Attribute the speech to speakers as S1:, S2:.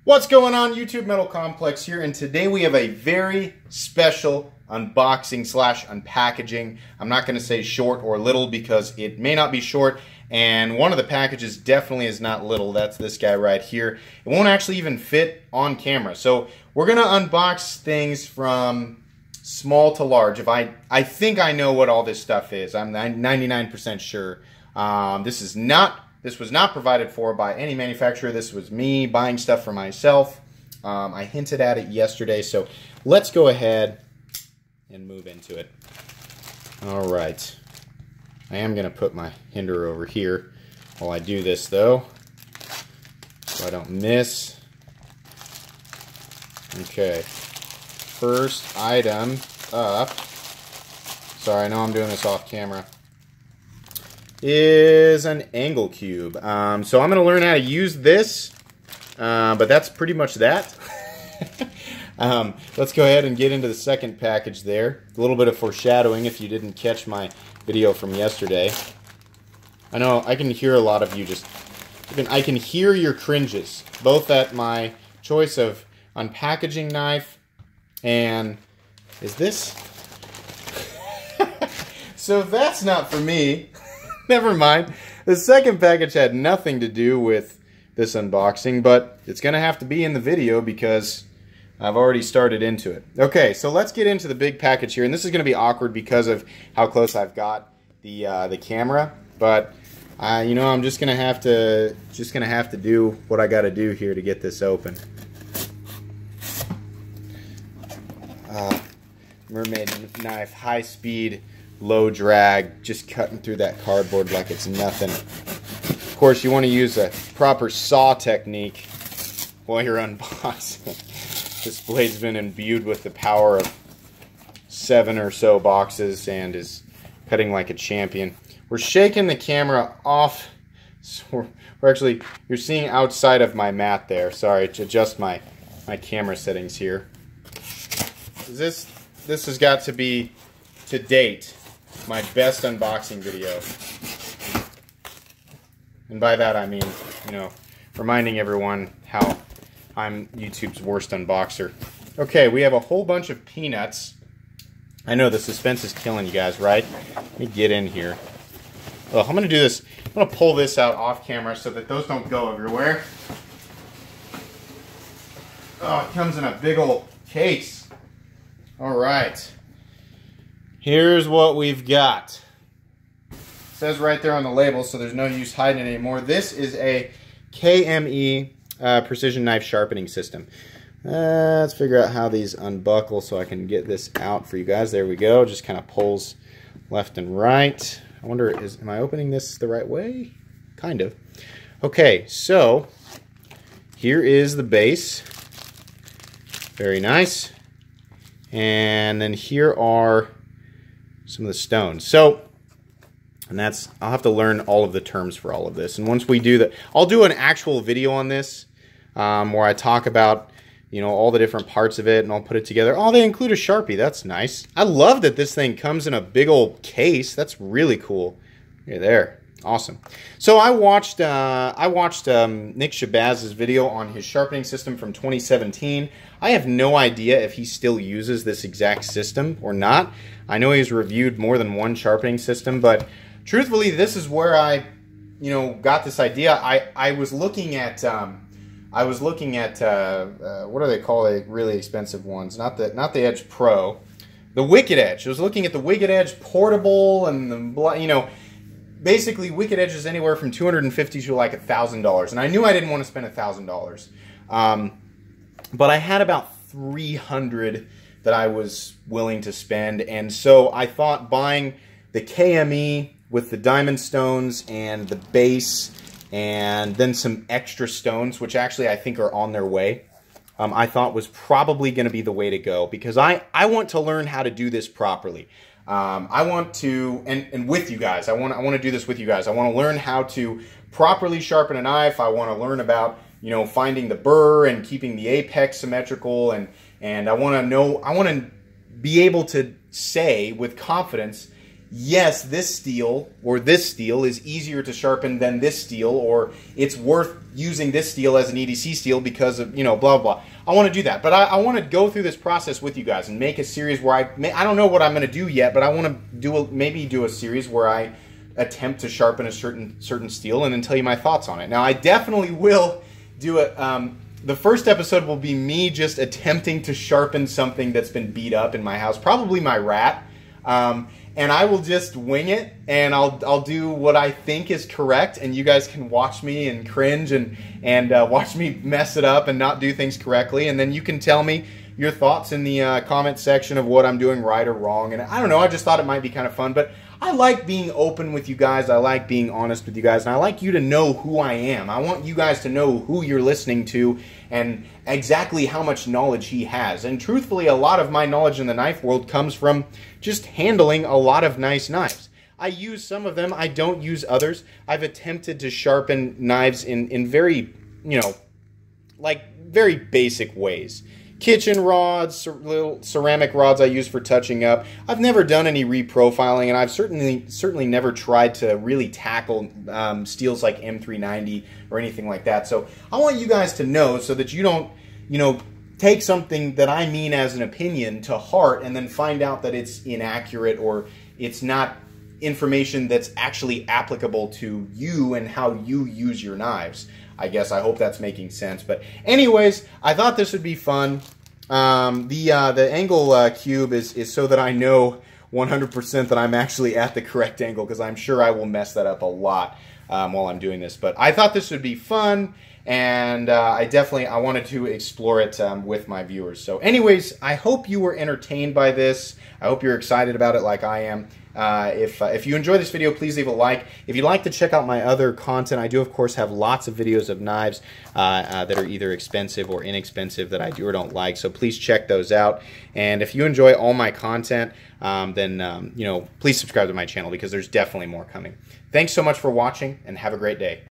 S1: What's going on, YouTube? Metal Complex here, and today we have a very special unboxing slash unpackaging. I'm not going to say short or little because it may not be short, and one of the packages definitely is not little. That's this guy right here. It won't actually even fit on camera. So we're going to unbox things from small to large. I think I know what all this stuff is. I'm 99% sure. This was not provided for by any manufacturer. This was me buying stuff for myself. I hinted at it yesterday, so let's go ahead and move into it. All right. I am going to put my Hinder over here while I do this, though, so I don't miss. Okay. First item up. Sorry, I know I'm doing this off camera. Is an angle cube. So I'm going to learn how to use this, but that's pretty much that. Let's go ahead and get into the second package there. A little bit of foreshadowing if you didn't catch my video from yesterday. I know I can hear a lot of you I can hear your cringes, both at my choice of unpackaging knife and, is this? So if that's not for me, never mind. The second package had nothing to do with this unboxing, but it's going to have to be in the video because I've already started into it. Okay, so let's get into the big package here, and this is going to be awkward because of how close I've got the camera, but you know, I'm just going to have to do what I got to do here to get this open. Mermaid knife, high speed, low drag, just cutting through that cardboard like it's nothing. Of course, you want to use a proper saw technique while you're unboxing. This blade's been imbued with the power of 7 or so boxes and is cutting like a champion. We're shaking the camera off, so we're actually, you're seeing outside of my mat there. Sorry, to adjust my camera settings here. This has got to be, to date, my best unboxing video. And by that I mean, you know, reminding everyone how I'm YouTube's worst unboxer. Okay, we have a whole bunch of peanuts. I know the suspense is killing you guys, right? Let me get in here. Well, I'm going to do this. I'm going to pull this out off camera so that those don't go everywhere. Oh, it comes in a big old case. All right. Here's what we've got. It says right there on the label, so there's no use hiding it anymore. This is a KME precision knife sharpening system. Let's figure out how these unbuckle so I can get this out for you guys. There we go. Just kind of pulls left and right. I wonder, am I opening this the right way? Kind of. Okay, so here is the base. Very nice. And then here are some of the stones. So, and that's, I'll have to learn all of the terms for all of this. And once we do that, I'll do an actual video on this where I talk about, you know, all the different parts of it and I'll put it together. Oh, they include a Sharpie. That's nice. I love that this thing comes in a big old case. That's really cool. Yeah, there. Awesome. So I watched Nick Shabazz's video on his sharpening system from 2017. I have no idea if he still uses this exact system or not. I know he's reviewed more than one sharpening system, but truthfully, this is where I, you know, got this idea. I was looking at what do they call the really expensive ones? Not the Edge Pro, the Wicked Edge. I was looking at the Wicked Edge Portable and the, you know, basically Wicked Edge is anywhere from $250 to like $1,000, and I knew I didn't want to spend $1,000, but I had about $300 that I was willing to spend, and so I thought buying the KME with the diamond stones and the base and then some extra stones, which actually I think are on their way, I thought was probably going to be the way to go, because I want to learn how to do this properly. I want to, and with you guys, I want to do this with you guys. I want to learn how to properly sharpen a knife. I want to learn about, you know, finding the burr and keeping the apex symmetrical, and I want to know, I want to be able to say with confidence, yes, this steel or this steel is easier to sharpen than this steel, or it's worth using this steel as an EDC steel because of, you know, blah, blah. I want to do that. But I want to go through this process with you guys and make a series where I don't know what I'm going to do yet, but I want to maybe do a series where I attempt to sharpen a certain steel and then tell you my thoughts on it. Now, I definitely will do it. The first episode will be me just attempting to sharpen something that's been beat up in my house, probably my rat. And I will just wing it, and I'll do what I think is correct, and you guys can watch me and cringe and watch me mess it up and not do things correctly, and then you can tell me your thoughts in the comment section of what I'm doing right or wrong. And I don't know, I just thought it might be kind of fun, but I like being open with you guys. I like being honest with you guys, and I like you to know who I am. I want you guys to know who you're listening to and exactly how much knowledge he has. And truthfully, a lot of my knowledge in the knife world comes from just handling a lot of nice knives. I use some of them, I don't use others. I've attempted to sharpen knives in very, you know, like very basic ways. Kitchen rods, little ceramic rods I use for touching up. I've never done any reprofiling, and I've certainly never tried to really tackle steels like M390 or anything like that. So I want you guys to know, so that you don't, you know, take something that I mean as an opinion to heart and then find out that it's inaccurate or it's not information that's actually applicable to you and how you use your knives. I guess I hope that's making sense. But anyways, I thought this would be fun. The angle cube is so that I know 100% that I'm actually at the correct angle, because I'm sure I will mess that up a lot while I'm doing this. But I thought this would be fun, and I wanted to explore it with my viewers. So anyways, I hope you were entertained by this. I hope you're excited about it like I am. If you enjoy this video, please leave a like. If you'd like to check out my other content, I do of course have lots of videos of knives that are either expensive or inexpensive that I do or don't like, so please check those out. And if you enjoy all my content, then you know, please subscribe to my channel, because there's definitely more coming. Thanks so much for watching, and have a great day.